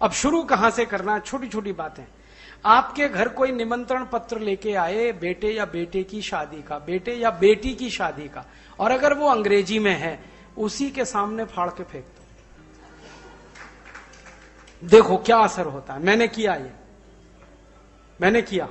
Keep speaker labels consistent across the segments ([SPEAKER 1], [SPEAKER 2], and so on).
[SPEAKER 1] अब शुरू कहां से करना, छोटी छोटी बातें। आपके घर कोई निमंत्रण पत्र लेके आए बेटे या बेटे की शादी का, बेटे या बेटी की शादी का, और अगर वो अंग्रेजी में है, उसी के सामने फाड़ के फेंक दो, देखो क्या असर होता है। मैंने किया, ये मैंने किया।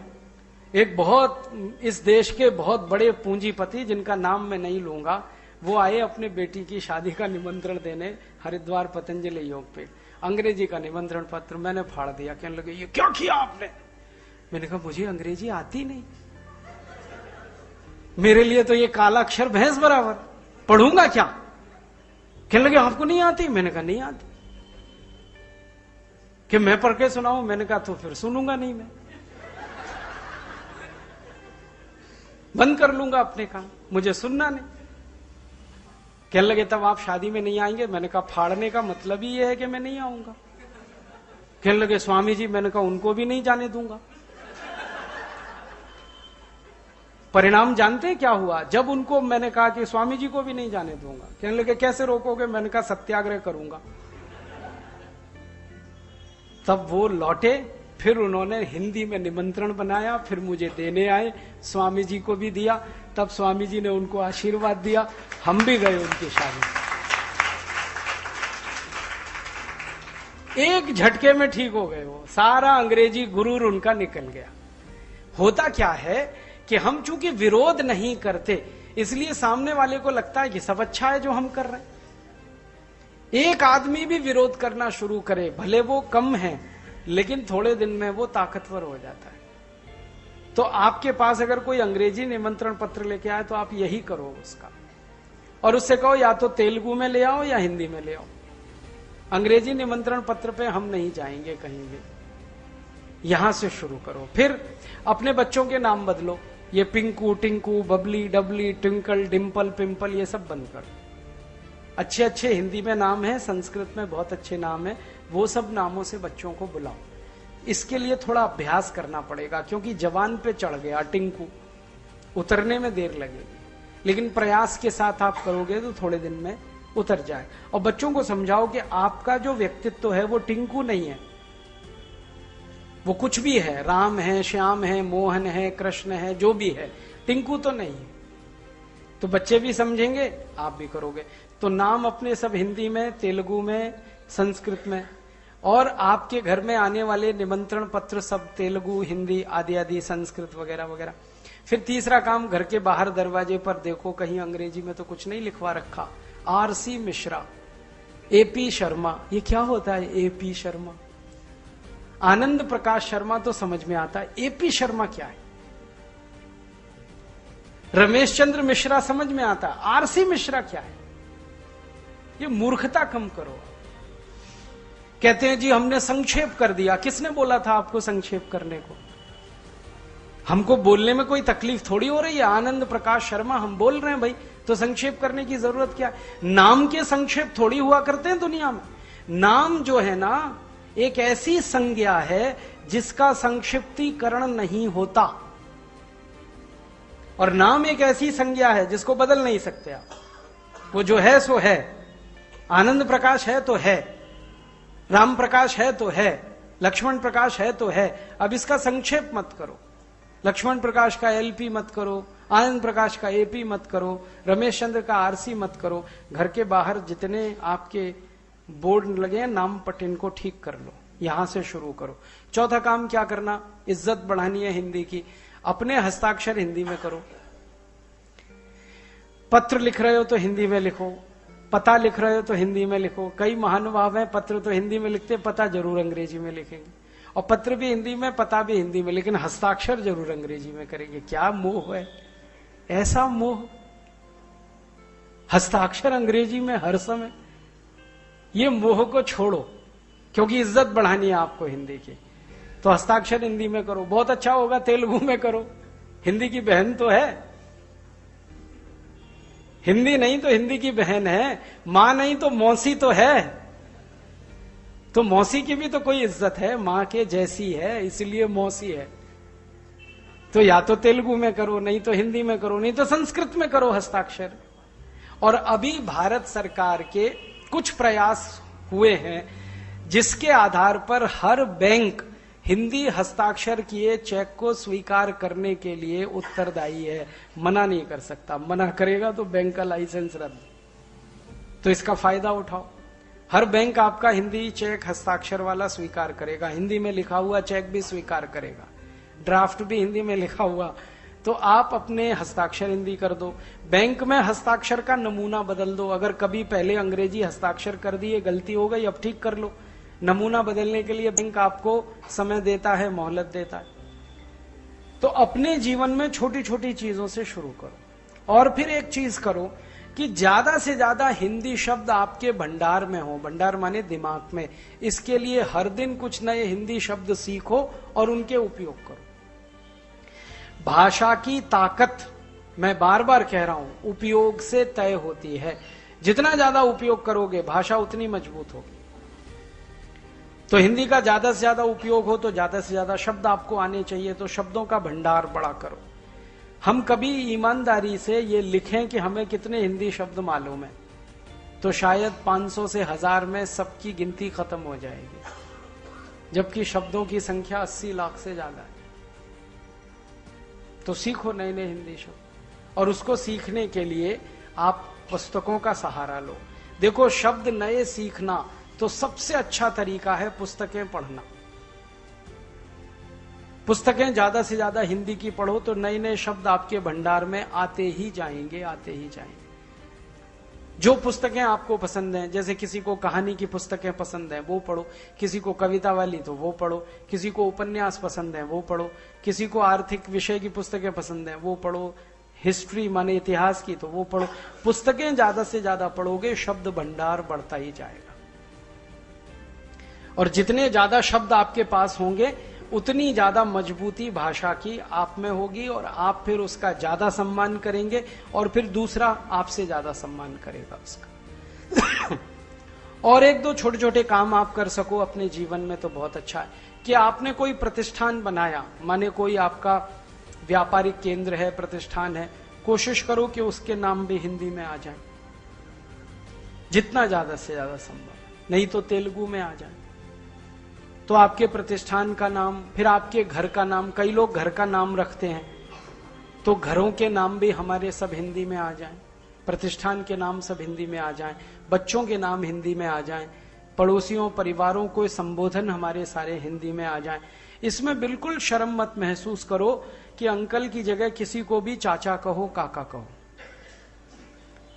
[SPEAKER 1] एक बहुत, इस देश के बहुत बड़े पूंजीपति जिनका नाम मैं नहीं लूंगा, वो आए अपने बेटी की शादी का निमंत्रण देने हरिद्वार पतंजलि योग पे, अंग्रेजी का निमंत्रण पत्र मैंने फाड़ दिया। कहने लगे ये क्या किया आपने? मैंने कहा मुझे अंग्रेजी आती नहीं, मेरे लिए तो ये काला अक्षर भैंस बराबर, पढ़ूंगा क्या? कहने लगे आपको नहीं आती? मैंने कहा नहीं आती। कि मैं पढ़ के सुनाऊं? मैंने कहा तो फिर सुनूंगा नहीं, मैं बंद कर लूंगा अपने काम, मुझे सुनना नहीं। कहने लगे तब आप शादी में नहीं आएंगे? मैंने कहा फाड़ने का मतलब ही ये है कि मैं नहीं आऊंगा। कहने लगे स्वामी जी, मैंने कहा उनको भी नहीं जाने दूंगा। परिणाम जानते हैं क्या हुआ? जब उनको मैंने कहा कि स्वामी जी को भी नहीं जाने दूंगा, कहने लगे कैसे रोकोगे? मैंने कहा सत्याग्रह करूंगा। तब वो लौटे, फिर उन्होंने हिंदी में निमंत्रण बनाया, फिर मुझे देने आए, स्वामी जी को भी दिया, तब स्वामी जी ने उनको आशीर्वाद दिया, हम भी गए उनकी शादी। एक झटके में ठीक हो गए, वो सारा अंग्रेजी गुरूर उनका निकल गया। होता क्या है कि हम चूंकि विरोध नहीं करते, इसलिए सामने वाले को लगता है कि सब अच्छा है जो हम कर रहे हैं। एक आदमी भी विरोध करना शुरू करे, भले वो कम है, लेकिन थोड़े दिन में वो ताकतवर हो जाता है। तो आपके पास अगर कोई अंग्रेजी निमंत्रण पत्र लेके आए तो आप यही करो उसका, और उससे कहो या तो तेलुगु में ले आओ या हिंदी में ले आओ। अंग्रेजी निमंत्रण पत्र पे हम नहीं जाएंगे कहीं भी, यहां से शुरू करो। फिर अपने बच्चों के नाम बदलो, ये पिंकू, टिंकू, बबली, डबली, ट्विंकल, डिंपल, पिंपल, ये सब बंद करो। अच्छे अच्छे हिंदी में नाम है, संस्कृत में बहुत अच्छे नाम है, वो सब नामों से बच्चों को बुलाओ। इसके लिए थोड़ा अभ्यास करना पड़ेगा, क्योंकि जवान पे चढ़ गया टिंकू, उतरने में देर लगेगी, लेकिन प्रयास के साथ आप करोगे तो थोड़े दिन में उतर जाए। और बच्चों को समझाओ कि आपका जो व्यक्तित्व है वो टिंकू नहीं है, वो कुछ भी है, राम है, श्याम है, मोहन है, कृष्ण है, जो भी है, टिंकू तो नहीं है। तो बच्चे भी समझेंगे, आप भी करोगे। तो नाम अपने सब हिंदी में, तेलुगु में, संस्कृत में, और आपके घर में आने वाले निमंत्रण पत्र सब तेलुगु, हिंदी आदि आदि, संस्कृत वगैरह वगैरह। फिर तीसरा काम, घर के बाहर दरवाजे पर देखो कहीं अंग्रेजी में तो कुछ नहीं लिखवा रखा, आरसी मिश्रा, एपी शर्मा। ये क्या होता है एपी शर्मा? आनंद प्रकाश शर्मा तो समझ में आता है, एपी शर्मा क्या है? रमेश चंद्र मिश्रा समझ में आता है, आरसी मिश्रा क्या है? ये मूर्खता कम करो। कहते हैं जी हमने संक्षेप कर दिया। किसने बोला था आपको संक्षेप करने को? हमको बोलने में कोई तकलीफ थोड़ी हो रही है। आनंद प्रकाश शर्मा हम बोल रहे हैं भाई, तो संक्षेप करने की जरूरत क्या है? नाम के संक्षेप थोड़ी हुआ करते हैं दुनिया में। नाम जो है ना, एक ऐसी संज्ञा है जिसका संक्षिप्तीकरण नहीं होता, और नाम एक ऐसी संज्ञा है जिसको बदल नहीं सकते आप। वो जो है सो है। आनंद प्रकाश है तो है, राम प्रकाश है तो है, लक्ष्मण प्रकाश है तो है। अब इसका संक्षेप मत करो। लक्ष्मण प्रकाश का एलपी मत करो, आनंद प्रकाश का एपी मत करो, रमेश चंद्र का आरसी मत करो। घर के बाहर जितने आपके बोर्ड लगे हैं नाम पट, इनको ठीक कर लो, यहां से शुरू करो। चौथा काम क्या करना? इज्जत बढ़ानी है हिंदी की। अपने हस्ताक्षर हिंदी में करो। पत्र लिख रहे हो तो हिंदी में लिखो, पता लिख रहे हो तो हिंदी में लिखो। कई महानुभाव हैं, पत्र तो हिंदी में लिखते, पता जरूर अंग्रेजी में लिखेंगे, और पत्र भी हिंदी में, पता भी हिंदी में, लेकिन हस्ताक्षर जरूर अंग्रेजी में करेंगे। क्या मोह है, ऐसा मोह, हस्ताक्षर अंग्रेजी में हर समय। ये मोह को छोड़ो, क्योंकि इज्जत बढ़ानी है आपको हिंदी की, तो हस्ताक्षर हिंदी में करो। बहुत अच्छा होगा तेलुगु में करो, हिंदी की बहन तो है। हिंदी नहीं तो हिंदी की बहन है, मां नहीं तो मौसी तो है, तो मौसी की भी तो कोई इज्जत है, मां के जैसी है, इसलिए मौसी है। तो या तो तेलुगु में करो, नहीं तो हिंदी में करो, नहीं तो संस्कृत में करो हस्ताक्षर। और अभी भारत सरकार के कुछ प्रयास हुए हैं जिसके आधार पर हर बैंक हिंदी हस्ताक्षर किए चेक को स्वीकार करने के लिए उत्तरदायी है, मना नहीं कर सकता। मना करेगा तो बैंक का लाइसेंस रद्द। तो इसका फायदा उठाओ। हर बैंक आपका हिंदी चेक हस्ताक्षर वाला स्वीकार करेगा, हिंदी में लिखा हुआ चेक भी स्वीकार करेगा, ड्राफ्ट भी हिंदी में लिखा हुआ। तो आप अपने हस्ताक्षर हिंदी कर दो। बैंक में हस्ताक्षर का नमूना बदल दो। अगर कभी पहले अंग्रेजी हस्ताक्षर कर दिए, गलती हो गई, अब ठीक कर लो। नमूना बदलने के लिए बैंक आपको समय देता है, मोहलत देता है। तो अपने जीवन में छोटी छोटी चीजों से शुरू करो। और फिर एक चीज करो कि ज्यादा से ज्यादा हिंदी शब्द आपके भंडार में हो। भंडार माने दिमाग में। इसके लिए हर दिन कुछ नए हिंदी शब्द सीखो और उनके उपयोग करो। भाषा की ताकत, मैं बार बार कह रहा हूं, उपयोग से तय होती है। जितना ज्यादा उपयोग करोगे भाषा उतनी मजबूत होगी। तो हिंदी का ज्यादा से ज्यादा उपयोग हो तो ज्यादा से ज्यादा शब्द आपको आने चाहिए। तो शब्दों का भंडार बड़ा करो। हम कभी ईमानदारी से ये लिखें कि हमें कितने हिंदी शब्द मालूम है, तो शायद 500 से 1000 में सबकी गिनती खत्म हो जाएगी, जबकि शब्दों की संख्या 80 लाख से ज्यादा है। तो सीखो नए नए हिंदी शब्द, और उसको सीखने के लिए आप पुस्तकों का सहारा लो। देखो, शब्द नए सीखना तो सबसे अच्छा तरीका है पुस्तकें पढ़ना। पुस्तकें ज्यादा से ज्यादा हिंदी की पढ़ो तो नए नए शब्द आपके भंडार में आते ही जाएंगे, आते ही जाएंगे। जो पुस्तकें आपको पसंद हैं, जैसे किसी को कहानी की पुस्तकें पसंद हैं वो पढ़ो, किसी को कविता वाली तो वो पढ़ो, किसी को उपन्यास पसंद है वो पढ़ो, किसी को आर्थिक विषय की पुस्तकें पसंद है वो पढ़ो, हिस्ट्री माने इतिहास की तो वो पढ़ो। पुस्तकें ज्यादा से ज्यादा पढ़ोगे, शब्द भंडार बढ़ता ही जाएगा। और जितने ज्यादा शब्द आपके पास होंगे उतनी ज्यादा मजबूती भाषा की आप में होगी, और आप फिर उसका ज्यादा सम्मान करेंगे, और फिर दूसरा आपसे ज्यादा सम्मान करेगा उसका। और एक दो छोटे छोटे काम आप कर सको अपने जीवन में तो बहुत अच्छा है। कि आपने कोई प्रतिष्ठान बनाया, माने कोई आपका व्यापारिक केंद्र है, प्रतिष्ठान है, कोशिश करो कि उसके नाम भी हिंदी में आ जाए, जितना ज्यादा से ज्यादा संभव। नहीं तो तेलुगु में आ जाए। तो आपके प्रतिष्ठान का नाम, फिर आपके घर का नाम, कई लोग घर का नाम रखते हैं, तो घरों के नाम भी हमारे सब हिंदी में आ जाएं, प्रतिष्ठान के नाम सब हिंदी में आ जाएं, बच्चों के नाम हिंदी में आ जाएं, पड़ोसियों परिवारों को संबोधन हमारे सारे हिंदी में आ जाएं। इसमें बिल्कुल शर्म मत महसूस करो कि अंकल की जगह किसी को भी चाचा कहो, काका कहो,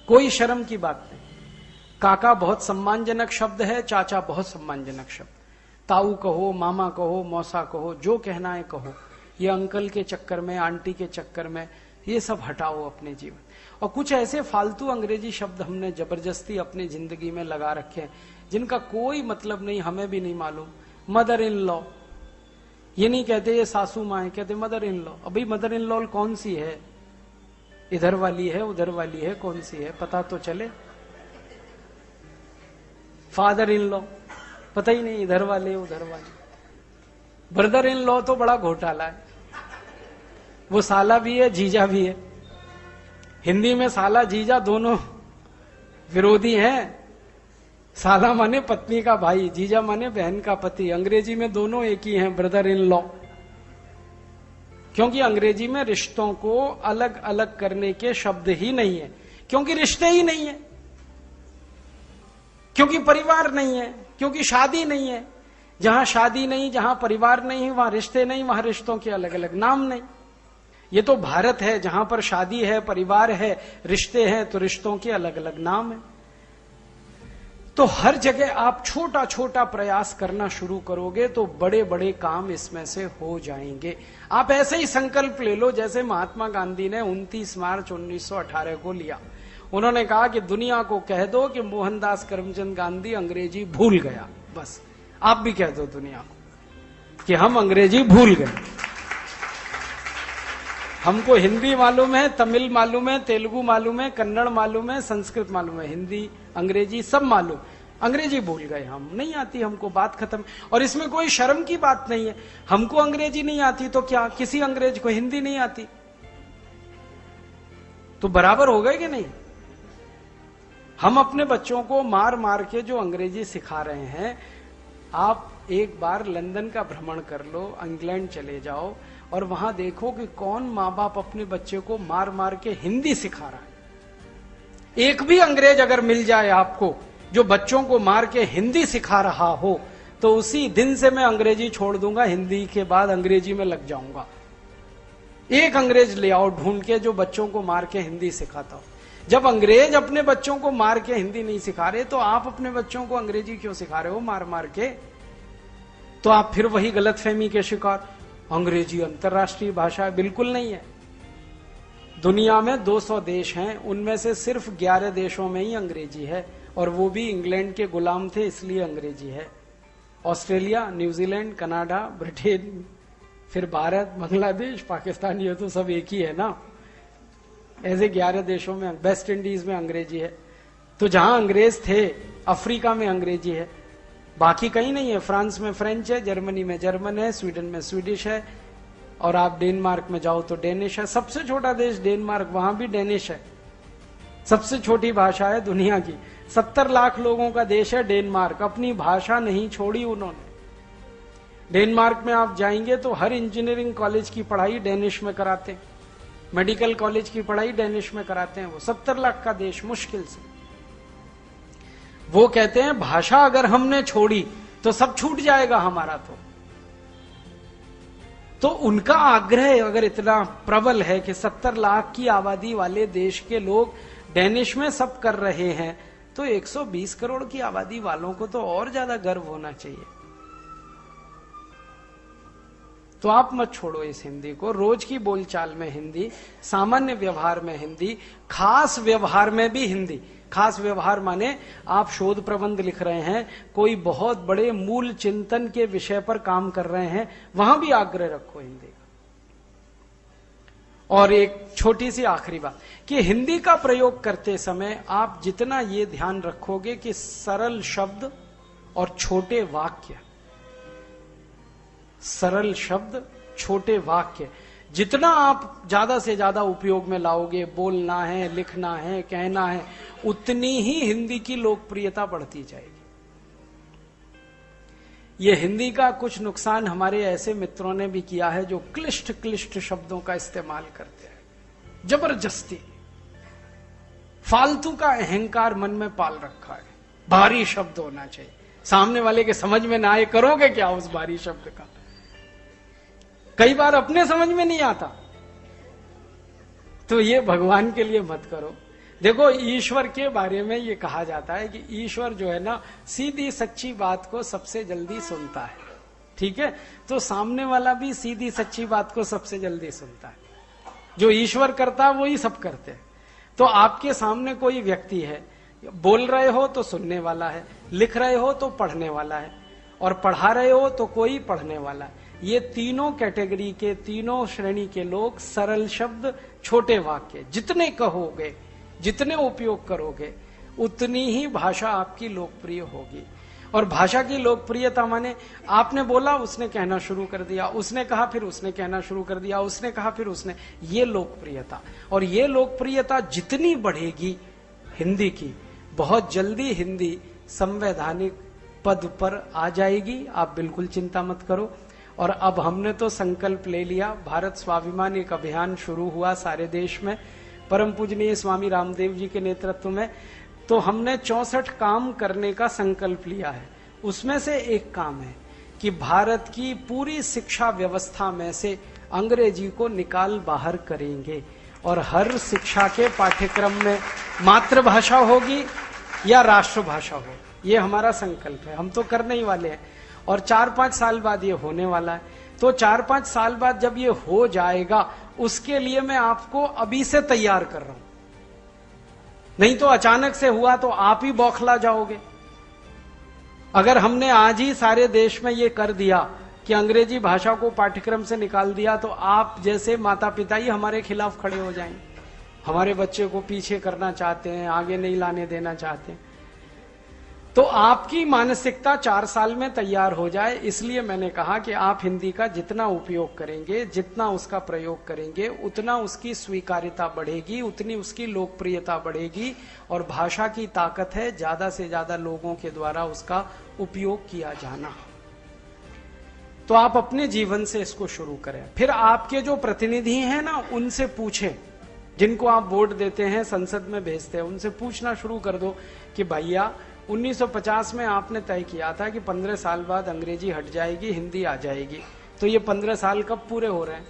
[SPEAKER 1] कोई शर्म की बात नहीं। काका बहुत सम्मानजनक शब्द है, चाचा बहुत सम्मानजनक शब्द। ताऊ कहो, मामा कहो, मौसा कहो, जो कहना है कहो। ये अंकल के चक्कर में, आंटी के चक्कर में, ये सब हटाओ अपने जीवन। और कुछ ऐसे फालतू अंग्रेजी शब्द हमने जबरदस्ती अपनी जिंदगी में लगा रखे हैं जिनका कोई मतलब नहीं, हमें भी नहीं मालूम। मदर इन लॉ, ये नहीं कहते ये सासू माँ, कहते मदर इन लॉ। अभी मदर इन लॉ कौन सी है? इधर वाली है, उधर वाली है, कौन सी है पता तो चले। फादर इन लॉ पता ही नहीं, इधर वाले उधर वाले। ब्रदर इन लॉ तो बड़ा घोटाला है, वो साला भी है जीजा भी है। हिंदी में साला जीजा दोनों विरोधी हैं। साला माने पत्नी का भाई, जीजा माने बहन का पति। अंग्रेजी में दोनों एक ही हैं, ब्रदर इन लॉ। क्योंकि अंग्रेजी में रिश्तों को अलग अलग करने के शब्द ही नहीं है, क्योंकि रिश्ते ही नहीं है, क्योंकि परिवार नहीं है, क्योंकि शादी नहीं है। जहां शादी नहीं, जहां परिवार नहीं, वहां रिश्ते नहीं, वहां रिश्तों के अलग अलग नाम नहीं। ये तो भारत है जहां पर शादी है, परिवार है, रिश्ते हैं, तो रिश्तों के अलग अलग नाम है। तो हर जगह आप छोटा छोटा प्रयास करना शुरू करोगे तो बड़े बड़े काम इसमें से हो जाएंगे। आप ऐसे ही संकल्प ले लो जैसे महात्मा गांधी ने 29 मार्च 1918 को लिया। उन्होंने कहा कि दुनिया को कह दो कि मोहनदास करमचंद गांधी अंग्रेजी भूल गया। बस आप भी कह दो दुनिया को कि हम अंग्रेजी भूल गए। हमको हिंदी मालूम है, तमिल मालूम है, तेलुगु मालूम है, कन्नड़ मालूम है, संस्कृत मालूम है, हिंदी अंग्रेजी सब मालूम, अंग्रेजी भूल गए हम, नहीं आती हमको, बात खत्म। और इसमें कोई शर्म की बात नहीं है। हमको अंग्रेजी नहीं आती तो क्या, किसी अंग्रेज को हिंदी नहीं आती तो बराबर हो गए कि नहीं? हम अपने बच्चों को मार मार के जो अंग्रेजी सिखा रहे हैं, आप एक बार लंदन का भ्रमण कर लो, इंग्लैंड चले जाओ और वहां देखो कि कौन माँ बाप अपने बच्चे को मार मार के हिंदी सिखा रहा है। एक भी अंग्रेज अगर मिल जाए आपको जो बच्चों को मार के हिंदी सिखा रहा हो, तो उसी दिन से मैं अंग्रेजी छोड़ दूंगा, हिंदी के बाद अंग्रेजी में लग जाऊंगा। एक अंग्रेज ले आओ ढूंढ के जो बच्चों को मार के हिंदी सिखाता हो। जब अंग्रेज अपने बच्चों को मार के हिंदी नहीं सिखा रहे, तो आप अपने बच्चों को अंग्रेजी क्यों सिखा रहे हो मार मार के? तो आप फिर वही गलतफहमी के शिकार, अंग्रेजी अंतरराष्ट्रीय भाषा है। बिल्कुल नहीं है। दुनिया में 200 देश हैं, उनमें से सिर्फ 11 देशों में ही अंग्रेजी है, और वो भी इंग्लैंड के गुलाम थे इसलिए अंग्रेजी है। ऑस्ट्रेलिया, न्यूजीलैंड, कनाडा, ब्रिटेन, फिर भारत, बांग्लादेश, पाकिस्तान, ये तो सब एक ही है ना। ऐसे 11 देशों में, वेस्ट इंडीज में अंग्रेजी है। तो जहां अंग्रेज थे अफ्रीका में अंग्रेजी है, बाकी कहीं नहीं है। फ्रांस में फ्रेंच है, जर्मनी में जर्मन है, स्वीडन में स्वीडिश है, और आप डेनमार्क में जाओ तो डेनिश है। सबसे छोटा देश डेनमार्क, वहां भी डेनिश है। सबसे छोटी भाषा है दुनिया की। 70 लाख लोगों का देश है डेनमार्क, अपनी भाषा नहीं छोड़ी उन्होंने। डेनमार्क में आप जाएंगे तो हर इंजीनियरिंग कॉलेज की पढ़ाई डेनिश में कराते हैं, मेडिकल कॉलेज की पढ़ाई डेनिश में कराते हैं। वो 70 लाख का देश मुश्किल से। वो कहते हैं भाषा अगर हमने छोड़ी तो सब छूट जाएगा हमारा। तो उनका आग्रह अगर इतना प्रबल है कि 70 लाख की आबादी वाले देश के लोग डेनिश में सब कर रहे हैं, तो 120 करोड़ की आबादी वालों को तो और ज्यादा गर्व होना चाहिए। तो आप मत छोड़ो इस हिंदी को। रोज की बोलचाल में हिंदी, सामान्य व्यवहार में हिंदी, खास व्यवहार में भी हिंदी। खास व्यवहार माने आप शोध प्रबंध लिख रहे हैं, कोई बहुत बड़े मूल चिंतन के विषय पर काम कर रहे हैं, वहां भी आग्रह रखो हिंदी का। और एक छोटी सी आखिरी बात कि हिंदी का प्रयोग करते समय आप जितना ये ध्यान रखोगे कि सरल शब्द और छोटे वाक्य, सरल शब्द छोटे वाक्य जितना आप ज्यादा से ज्यादा उपयोग में लाओगे, बोलना है, लिखना है, कहना है, उतनी ही हिंदी की लोकप्रियता बढ़ती जाएगी। ये हिंदी का कुछ नुकसान हमारे ऐसे मित्रों ने भी किया है जो क्लिष्ट क्लिष्ट शब्दों का इस्तेमाल करते हैं, जबरदस्ती फालतू का अहंकार मन में पाल रखा है। भारी शब्द होना चाहिए, सामने वाले के समझ में ना आए, करोगे क्या उस भारी शब्द का? कई बार अपने समझ में नहीं आता, तो ये भगवान के लिए मत करो। देखो, ईश्वर के बारे में ये कहा जाता है कि ईश्वर जो है ना, सीधी सच्ची बात को सबसे जल्दी सुनता है। ठीक है, तो सामने वाला भी सीधी सच्ची बात को सबसे जल्दी सुनता है। जो ईश्वर करता है वही सब करते हैं। तो आपके सामने कोई व्यक्ति है, बोल रहे हो तो सुनने वाला है, लिख रहे हो तो पढ़ने वाला है, और पढ़ा रहे हो तो कोई पढ़ने वाला है। ये तीनों कैटेगरी के, तीनों श्रेणी के लोग सरल शब्द, छोटे वाक्य जितने कहोगे, जितने उपयोग करोगे, उतनी ही भाषा आपकी लोकप्रिय होगी। और भाषा की लोकप्रियता माने आपने बोला, उसने कहना शुरू कर दिया, उसने कहा फिर उसने कहना शुरू कर दिया, उसने कहा फिर उसने, ये लोकप्रियता। और ये लोकप्रियता जितनी बढ़ेगी हिंदी की, बहुत जल्दी हिंदी संवैधानिक पद पर आ जाएगी। आप बिल्कुल चिंता मत करो। और अब हमने तो संकल्प ले लिया, भारत स्वाभिमान एक अभियान शुरू हुआ सारे देश में, परम पूजनीय स्वामी रामदेव जी के नेतृत्व में। तो हमने 64 काम करने का संकल्प लिया है। उसमें से एक काम है कि भारत की पूरी शिक्षा व्यवस्था में से अंग्रेजी को निकाल बाहर करेंगे, और हर शिक्षा के पाठ्यक्रम में मातृभाषा होगी या राष्ट्रभाषा हो। ये हमारा संकल्प है, हम तो करने ही वाले हैं। और 4-5 साल बाद ये होने वाला है। तो 4-5 साल बाद जब ये हो जाएगा, उसके लिए मैं आपको अभी से तैयार कर रहा हूं। नहीं तो अचानक से हुआ तो आप ही बौखला जाओगे। अगर हमने आज ही सारे देश में ये कर दिया कि अंग्रेजी भाषा को पाठ्यक्रम से निकाल दिया, तो आप जैसे माता पिता ही हमारे खिलाफ खड़े हो जाएंगे, हमारे बच्चे को पीछे करना चाहते हैं, आगे नहीं लाने देना चाहते हैं। तो आपकी मानसिकता 4 साल में तैयार हो जाए, इसलिए मैंने कहा कि आप हिंदी का जितना उपयोग करेंगे, जितना उसका प्रयोग करेंगे, उतना उसकी स्वीकार्यता बढ़ेगी, उतनी उसकी लोकप्रियता बढ़ेगी। और भाषा की ताकत है ज्यादा से ज्यादा लोगों के द्वारा उसका उपयोग किया जाना। तो आप अपने जीवन से इसको शुरू करें। फिर आपके जो प्रतिनिधि हैं ना, उनसे पूछें, जिनको आप वोट देते हैं, संसद में भेजते हैं, उनसे पूछना शुरू कर दो कि भैया 1950 में आपने तय किया था कि 15 साल बाद अंग्रेजी हट जाएगी, हिंदी आ जाएगी। तो ये 15 साल कब पूरे हो रहे हैं?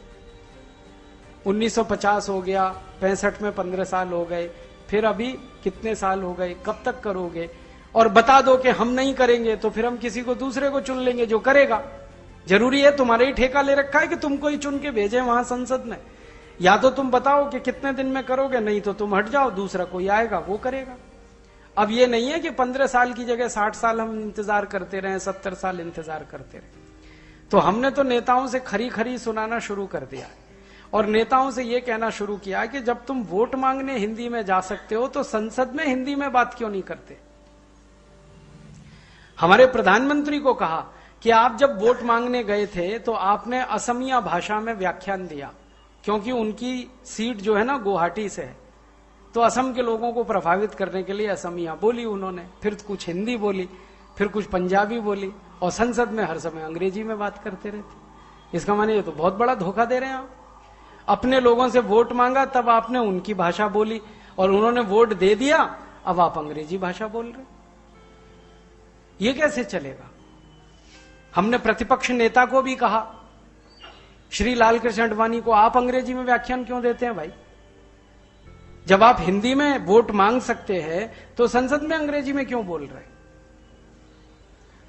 [SPEAKER 1] 1950 हो गया, 65 में 15 साल हो गए, फिर अभी कितने साल हो गए? कब तक करोगे? और बता दो कि हम नहीं करेंगे तो फिर हम किसी को दूसरे को चुन लेंगे जो करेगा। जरूरी है तुम्हारे ही ठेका ले रखा है कि तुमको ही चुन के भेजे वहां संसद में? या तो तुम बताओ कि कितने दिन में करोगे, नहीं तो तुम हट जाओ, दूसरा कोई आएगा वो करेगा। अब ये नहीं है कि 15 साल की जगह 60 साल हम इंतजार करते रहे, 70 साल इंतजार करते रहे। तो हमने तो नेताओं से खरी खरी सुनाना शुरू कर दिया और नेताओं से ये कहना शुरू किया कि जब तुम वोट मांगने हिंदी में जा सकते हो तो संसद में हिंदी में बात क्यों नहीं करते? हमारे प्रधानमंत्री को कहा कि आप जब वोट मांगने गए थे तो आपने असमिया भाषा में व्याख्यान दिया, क्योंकि उनकी सीट जो है ना गुवाहाटी से है, तो असम के लोगों को प्रभावित करने के लिए असमिया बोली उन्होंने, फिर कुछ हिंदी बोली, फिर कुछ पंजाबी बोली, और संसद में हर समय अंग्रेजी में बात करते रहते। इसका माने ये तो बहुत बड़ा धोखा दे रहे हैं आप। अपने लोगों से वोट मांगा तब आपने उनकी भाषा बोली, और उन्होंने वोट दे दिया, अब आप अंग्रेजी भाषा बोल रहे। ये कैसे चलेगा? हमने प्रतिपक्ष नेता को भी कहा, श्री लाल कृष्ण आडवाणी को, आप अंग्रेजी में व्याख्यान क्यों देते हैं भाई? जब आप हिंदी में वोट मांग सकते हैं तो संसद में अंग्रेजी में क्यों बोल रहे?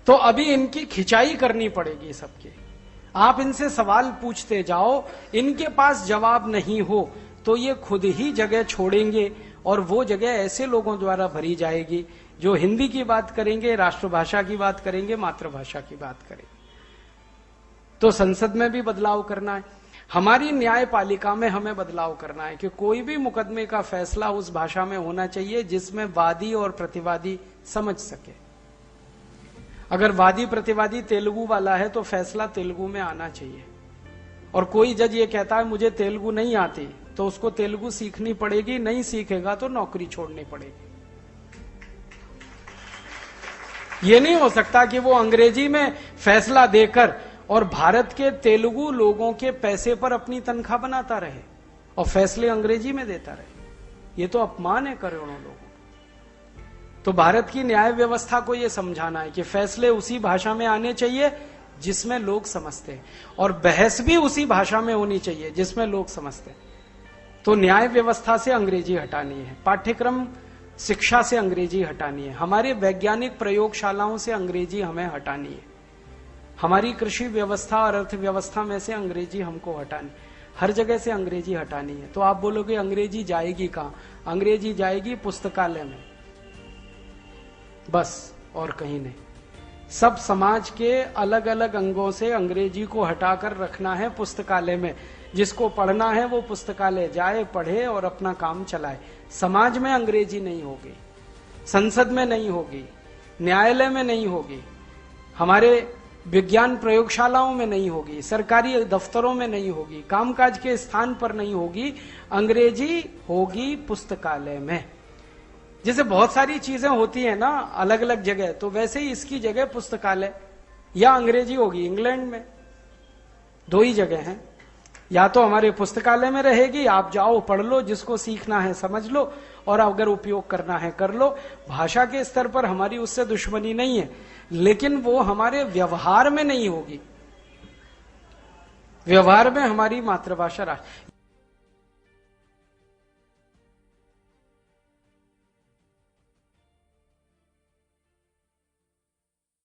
[SPEAKER 1] तो अभी इनकी खिंचाई करनी पड़ेगी सबकी। आप इनसे सवाल पूछते जाओ, इनके पास जवाब नहीं हो तो ये खुद ही जगह छोड़ेंगे, और वो जगह ऐसे लोगों द्वारा भरी जाएगी जो हिंदी की बात करेंगे, राष्ट्रभाषा की बात करेंगे, मातृभाषा की बात करेंगे। तो संसद में भी बदलाव करना है, हमारी न्यायपालिका में हमें बदलाव करना है कि कोई भी मुकदमे का फैसला उस भाषा में होना चाहिए जिसमें वादी और प्रतिवादी समझ सके। अगर वादी प्रतिवादी तेलुगु वाला है तो फैसला तेलुगु में आना चाहिए, और कोई जज ये कहता है मुझे तेलुगु नहीं आती, तो उसको तेलुगु सीखनी पड़ेगी, नहीं सीखेगा तो नौकरी छोड़नी पड़ेगी। ये नहीं हो सकता कि वो अंग्रेजी में फैसला देकर और भारत के तेलुगु लोगों के पैसे पर अपनी तनख्वाह बनाता रहे और फैसले अंग्रेजी में देता रहे। ये तो अपमान है करोड़ों लोगों। तो भारत की न्याय व्यवस्था को यह समझाना है कि फैसले उसी भाषा में आने चाहिए जिसमें लोग समझते हैं, और बहस भी उसी भाषा में होनी चाहिए जिसमें लोग समझते हैं। तो न्याय व्यवस्था से अंग्रेजी हटानी है, पाठ्यक्रम शिक्षा से अंग्रेजी हटानी है, हमारे वैज्ञानिक प्रयोगशालाओं से अंग्रेजी हमें हटानी है, हमारी कृषि व्यवस्था और अर्थव्यवस्था में से अंग्रेजी हमको हटानी, हर जगह से अंग्रेजी हटानी है। तो आप बोलोगे अंग्रेजी जाएगी कहां? अंग्रेजी जाएगी पुस्तकालय में, बस और कहीं नहीं। सब समाज के अलग अलग अंगों से अंग्रेजी को हटाकर रखना है पुस्तकालय में। जिसको पढ़ना है वो पुस्तकालय जाए, पढ़े और अपना काम चलाए। समाज में अंग्रेजी नहीं होगी, संसद में नहीं होगी, न्यायालय में नहीं होगी, हमारे विज्ञान प्रयोगशालाओं में नहीं होगी, सरकारी दफ्तरों में नहीं होगी, कामकाज के स्थान पर नहीं होगी। अंग्रेजी होगी पुस्तकालय में। जैसे बहुत सारी चीजें होती है ना अलग अलग जगह, तो वैसे ही इसकी जगह पुस्तकालय या अंग्रेजी होगी। इंग्लैंड में 2 ही जगह हैं, या तो हमारे पुस्तकालय में रहेगी, आप जाओ पढ़ लो, जिसको सीखना है समझ लो, और अगर उपयोग करना है कर लो। भाषा के स्तर पर हमारी उससे दुश्मनी नहीं है, लेकिन वो हमारे व्यवहार में नहीं होगी। व्यवहार में हमारी मातृभाषा राष्ट्र